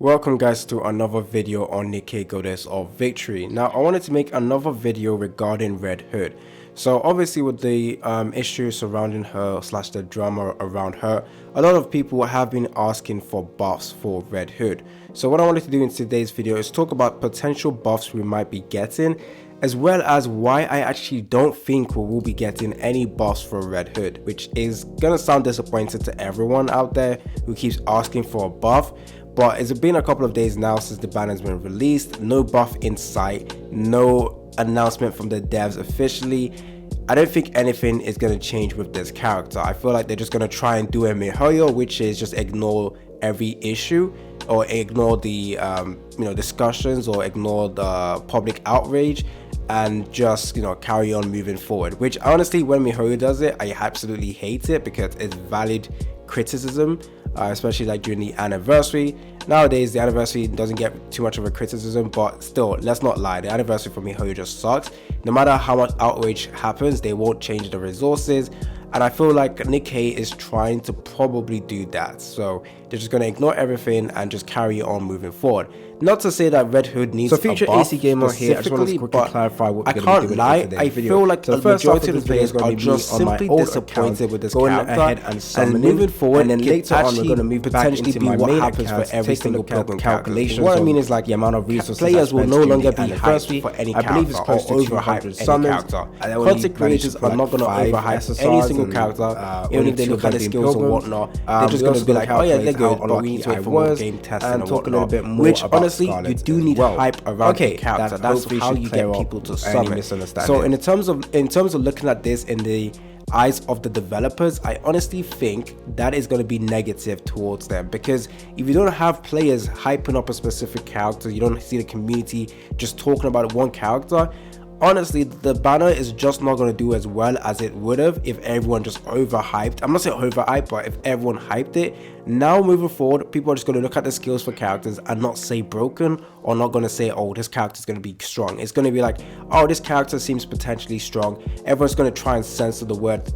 Welcome guys to another video on NIKKE Goddess of Victory. Now I wanted to make another video regarding Red Hood. So obviously with the issues surrounding her / the drama around her, a lot of people have been asking for buffs for Red Hood. So what I wanted to do in today's video is talk about potential buffs we might be getting, as well as why I actually don't think we will be getting any buffs for Red Hood, which is gonna sound disappointing to everyone out there who keeps asking for a buff. But it's been a couple of days now since the ban has been released, no buff in sight, no announcement from the devs officially. I don't think anything is going to change with this character. I feel like they're just going to try and do a miHoYo, which is just ignore every issue or ignore the discussions or ignore the public outrage and just carry on moving forward, which honestly when miHoYo does it, I absolutely hate it because it's valid criticism, especially like during the anniversary. Nowadays the anniversary doesn't get too much of a criticism, but still, let's not lie, the anniversary for miHoYo just sucks. No matter how much outrage happens, they won't change the resources, and I feel like NIKKE is trying to probably do that. So they're just going to ignore everything and just carry on moving forward. Not to say that Red Hood needs future a buff AC gamer here, I just want to quickly clarify what we're going to be doing in today's video. I feel like the majority of the players are just simply disappointed with this character and moving forward, and then later on we're going to move potentially be what happens for every single calculation. What I mean is like the amount of resources players will no longer be hyped for any character or overhyped summons. Content creators are not going to overhype any single character, even if they look at the skills and whatnot. They're just going to be like, oh yeah, they're good, but we need to wait for more game testing and talk a little bit more. Which honestly, you do need hype around the character. That's how you get people to summon. So in terms of looking at this in the eyes of the developers, I honestly think that is going to be negative towards them, because if you don't have players hyping up a specific character, you don't see the community just talking about one character, honestly the banner is just not going to do as well as it would have if everyone just overhyped. I'm not saying overhyped, but if everyone hyped it. Now moving forward, people are just going to look at the skills for characters and not say broken, or not going to say, oh, this character is going to be strong. It's going to be like, oh, this character seems potentially strong. Everyone's going to try and censor the word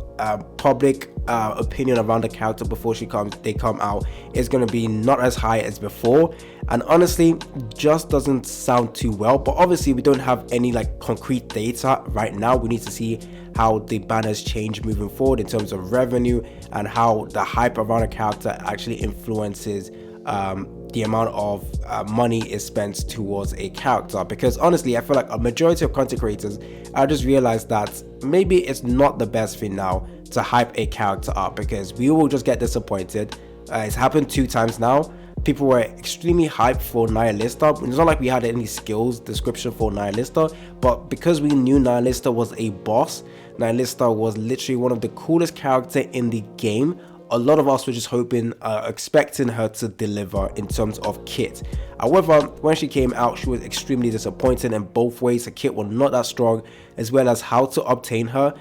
public opinion around the character before they come out. It's going to be not as high as before, and honestly just doesn't sound too well. But obviously we don't have any like concrete data right now. We need to see how the banners change moving forward in terms of revenue and how the hype around a character actually influences the amount of money is spent towards a character. Because honestly I feel like a majority of content creators, I just realized that maybe it's not the best thing now to hype a character up, because we will just get disappointed. It's happened 2 times now. People were extremely hyped for Nihilista. It's not like we had any skills description for Nihilista, but because we knew Nihilista was a boss, Nihilista was literally one of the coolest characters in the game, a lot of us were just hoping, expecting her to deliver in terms of kit. However, when she came out, she was extremely disappointed in both ways. Her kit was not that strong, as well as how to obtain her,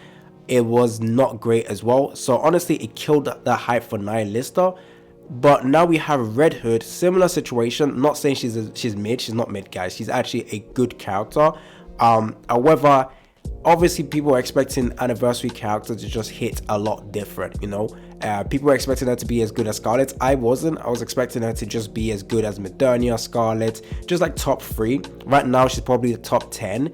it was not great as well. So honestly it killed the hype for Nihilista. But now we have Red Hood, similar situation. Not saying she's mid, she's not mid guys, she's actually a good character. However, obviously people are expecting anniversary character to just hit a lot different, people were expecting her to be as good as Scarlet. I wasn't. I was expecting her to just be as good as Modernia, Scarlet, just like top 3. Right now she's probably the top 10,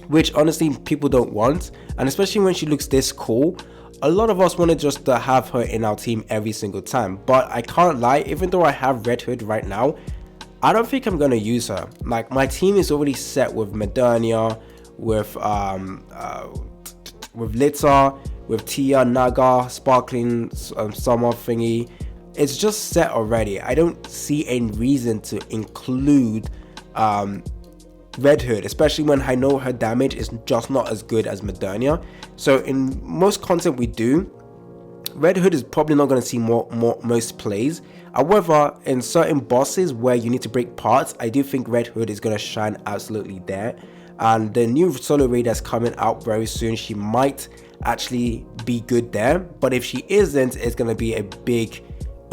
which honestly people don't want, and especially when she looks this cool. A lot of us wanted just to have her in our team every single time, but I can't lie, even though I have Red Hood right now, I don't think I'm gonna use her. Like, my team is already set with Modernia, with Litter, with Tia, Naga, Sparkling, Summer thingy. It's just set already. I don't see any reason to include Red Hood, especially when I know her damage is just not as good as Modernia. So in most content we do, Red Hood is probably not going to see most plays. However, in certain bosses where you need to break parts, I do think Red Hood is going to shine absolutely there. And the new solo raid that's coming out very soon, she might actually be good there. But if she isn't, it's going to be a big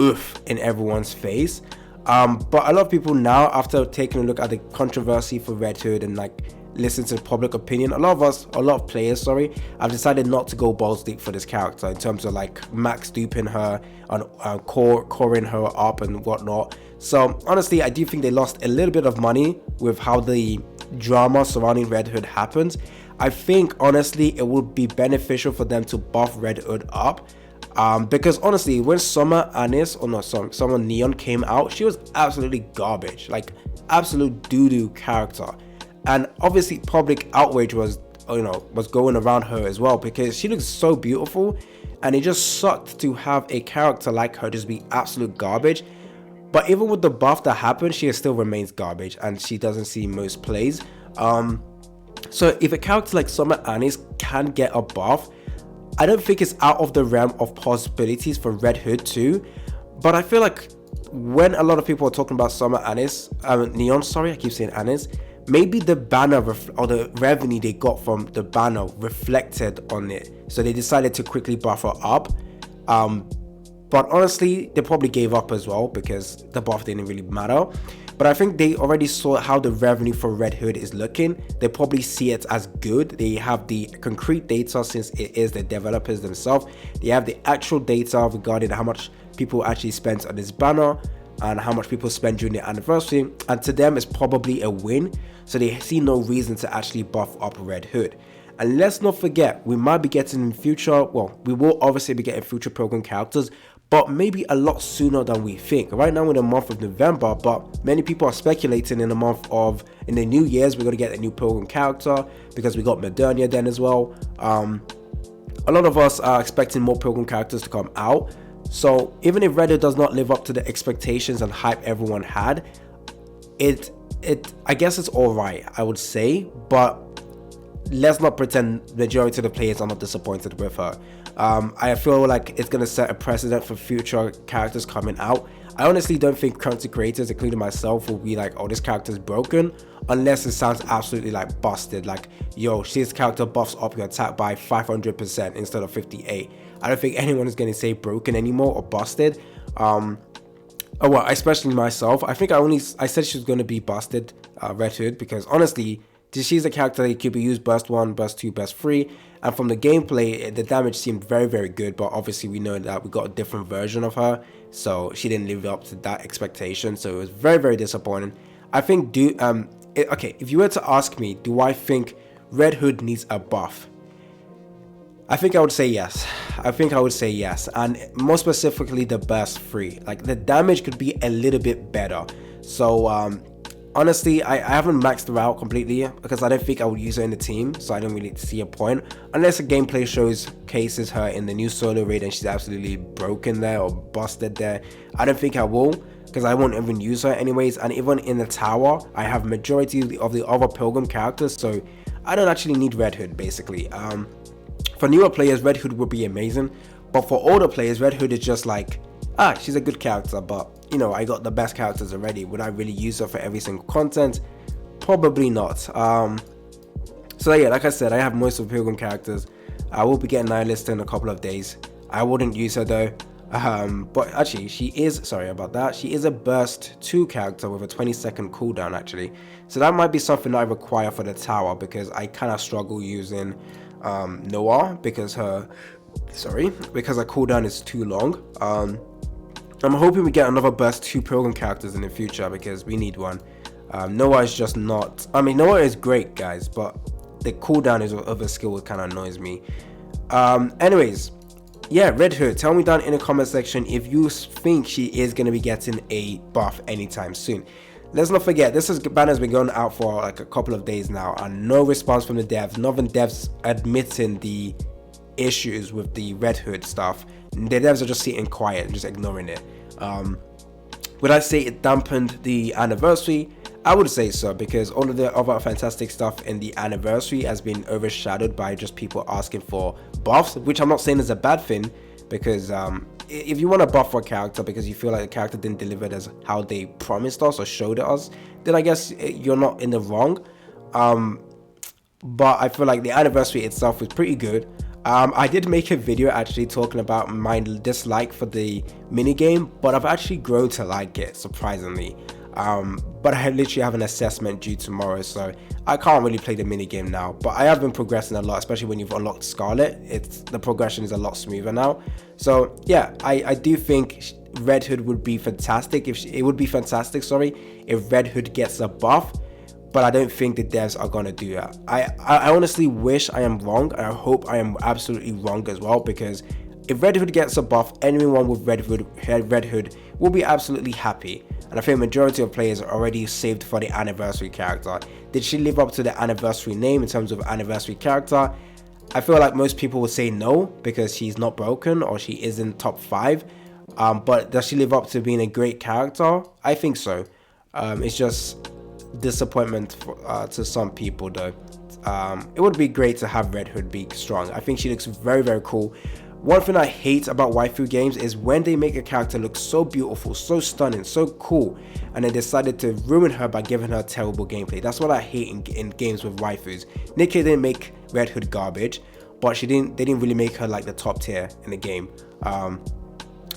oof in everyone's face. But a lot of people now, after taking a look at the controversy for Red Hood and like listen to public opinion, a lot of players, have decided not to go balls deep for this character in terms of like max duping her and coring her up and whatnot. So honestly, I do think they lost a little bit of money with how the drama surrounding Red Hood happened. I think honestly it would be beneficial for them to buff Red Hood up, because honestly, when Summer Neon came out, she was absolutely garbage, like absolute doo-doo character. And obviously public outrage was going around her as well, because she looks so beautiful, and it just sucked to have a character like her just be absolute garbage. But even with the buff that happened, she still remains garbage, and she doesn't see most plays. So if a character like Summer Anis can get a buff, I don't think it's out of the realm of possibilities for Red Hood too. But I feel like when a lot of people are talking about Summer Neon, I keep saying Anis, maybe the banner or the revenue they got from the banner reflected on it, so they decided to quickly buff her up. But honestly, they probably gave up as well because the buff didn't really matter. But I think they already saw how the revenue for Red Hood is looking. They probably see it as good. They have the concrete data, since it is the developers themselves. They have the actual data regarding how much people actually spent on this banner and how much people spend during the anniversary. And to them, it's probably a win. So they see no reason to actually buff up Red Hood. And let's not forget, we might be getting in future, well, we will obviously be getting future program characters, but maybe a lot sooner than we think. Right now we're in the month of November, but many people are speculating in the New Year's we're going to get a new program character, because we got Modernia then as well. A lot of us are expecting more program characters to come out. So even if Red Hood does not live up to the expectations and hype everyone had, I guess it's alright, I would say, but let's not pretend the majority of the players are not disappointed with her. I feel like it's going to set a precedent for future characters coming out. I honestly don't think content creators, including myself, will be like, oh, this character is broken, unless it sounds absolutely like busted, like, yo, this character buffs up your attack by 500% instead of 58. I don't think anyone is going to say broken anymore or busted. Oh well, especially myself. I think I said she was going to be busted, Red Hood, because honestly, she's a character that could be used burst 1, burst 2, burst 3, and from the gameplay, the damage seemed very, very good, but obviously we know that we got a different version of her, so she didn't live up to that expectation, so it was very, very disappointing. I think, okay, if you were to ask me, do I think Red Hood needs a buff? I think I would say yes. And more specifically, the burst 3. Like, the damage could be a little bit better. So, honestly, I haven't maxed her out completely because I don't think I would use her in the team, so I don't really see a point. Unless a gameplay showcases her in the new solo raid and she's absolutely broken there or busted there. I don't think I will, because I won't even use her anyways. And even in the tower, I have majority of the other Pilgrim characters, so I don't actually need Red Hood, basically. For newer players, Red Hood would be amazing, but for older players, Red Hood is just like, she's a good character, but you know, I got the best characters already. Would I really use her for every single content? Probably not. So yeah, like I said, I have most of the Pilgrim characters. I will be getting Nihilist in a couple of days. I wouldn't use her though. But actually, she is a burst 2 character with a 20-second cooldown actually. So that might be something I require for the tower, because I kind of struggle using Noah because her cooldown is too long. I'm hoping we get another burst 2 Pilgrim characters in the future, because we need one. Noah is just not, Noah is great, guys, but the cooldown of a skill kind of annoys me. Anyways, yeah, Red Hood, tell me down in the comment section if you think she is going to be getting a buff anytime soon. Let's not forget, this banner's been going out for like a couple of days now, and no response from the devs. None devs admitting the issues with the Red Hood stuff. The devs are just sitting quiet and just ignoring it. Would I say it dampened the anniversary? I would say so, because all of the other fantastic stuff in the anniversary has been overshadowed by just people asking for buffs, which I'm not saying is a bad thing, because if you want to buff for a character because you feel like the character didn't deliver it as how they promised us or showed it us, then I guess you're not in the wrong. But I feel like the anniversary itself was pretty good. I did make a video actually talking about my dislike for the minigame, but I've actually grown to like it, surprisingly. But I literally have an assessment due tomorrow, so I can't really play the mini game now. But I have been progressing a lot, especially when you've unlocked Scarlet. The progression is a lot smoother now. So yeah, I do think Red Hood would be fantastic if Red Hood gets a buff. But I don't think the devs are gonna do that. I honestly wish I am wrong, and I hope I am absolutely wrong as well, because if Red Hood gets a buff, anyone with Red Hood will be absolutely happy. And I think majority of players are already saved for the anniversary character. Did she live up to the anniversary name in terms of anniversary character? I feel like most people would say no, because she's not broken or she isn't top 5. But does she live up to being a great character? I think so. It's just disappointment to some people though. It would be great to have Red Hood be strong. I think she looks very, very cool. One thing I hate about waifu games is when they make a character look so beautiful, so stunning, so cool, and they decided to ruin her by giving her terrible gameplay. That's what I hate in games with waifus. NIKKE didn't make Red Hood garbage, but they didn't really make her like the top tier in the game.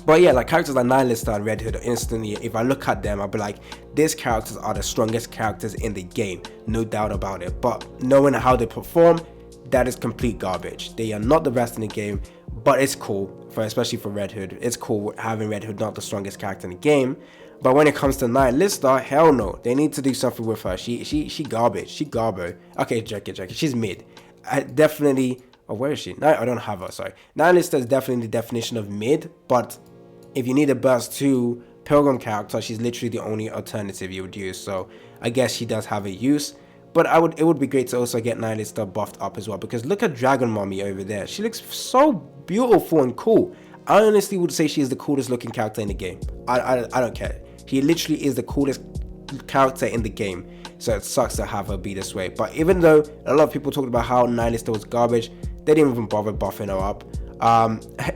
But yeah, like characters like Nihilista and Red Hood, instantly, if I look at them, I'll be like, these characters are the strongest characters in the game, no doubt about it. But knowing how they perform, that is complete garbage. They are not the best in the game, but it's cool, especially for Red Hood. It's cool having Red Hood not the strongest character in the game. But when it comes to Nihilista, hell no. They need to do something with her. She garbage. She garbo. Okay, Jackie. She's mid. Definitely. Oh, where is she? No, I don't have her. Sorry. Nihilista is definitely the definition of mid. But if you need a burst 2 Pilgrim character, she's literally the only alternative you would use. So I guess she does have a use. But it would be great to also get Nihilista buffed up as well, because look at Dragon Mommy over there. She looks so beautiful and cool. I honestly would say she is the coolest looking character in the game. I don't care. She literally is the coolest character in the game. So it sucks to have her be this way. But even though a lot of people talked about how Nihilista was garbage, they didn't even bother buffing her up.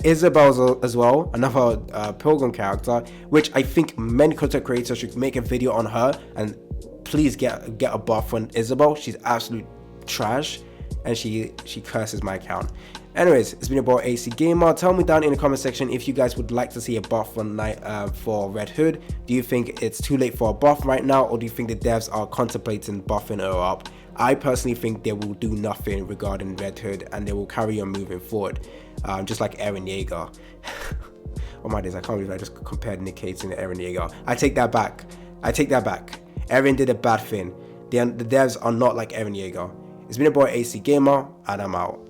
Isabel as well, another Pilgrim character, which I think many content creators should make a video on her, and please get a buff on Isabel. She's absolute trash, and she curses my account. Anyways, it's been your boy AC Gamer. Tell me down in the comment section if you guys would like to see a buff for Red Hood. Do you think it's too late for a buff right now, or do you think the devs are contemplating buffing her up? I personally think they will do nothing regarding Red Hood, and they will carry on moving forward, just like Eren Yeager. Oh my days, I can't believe I just compared NIKKE to Eren Yeager. I take that back. Eren did a bad thing. The devs are not like Eren Yeager. It's been your boy AC Gamer, and I'm out.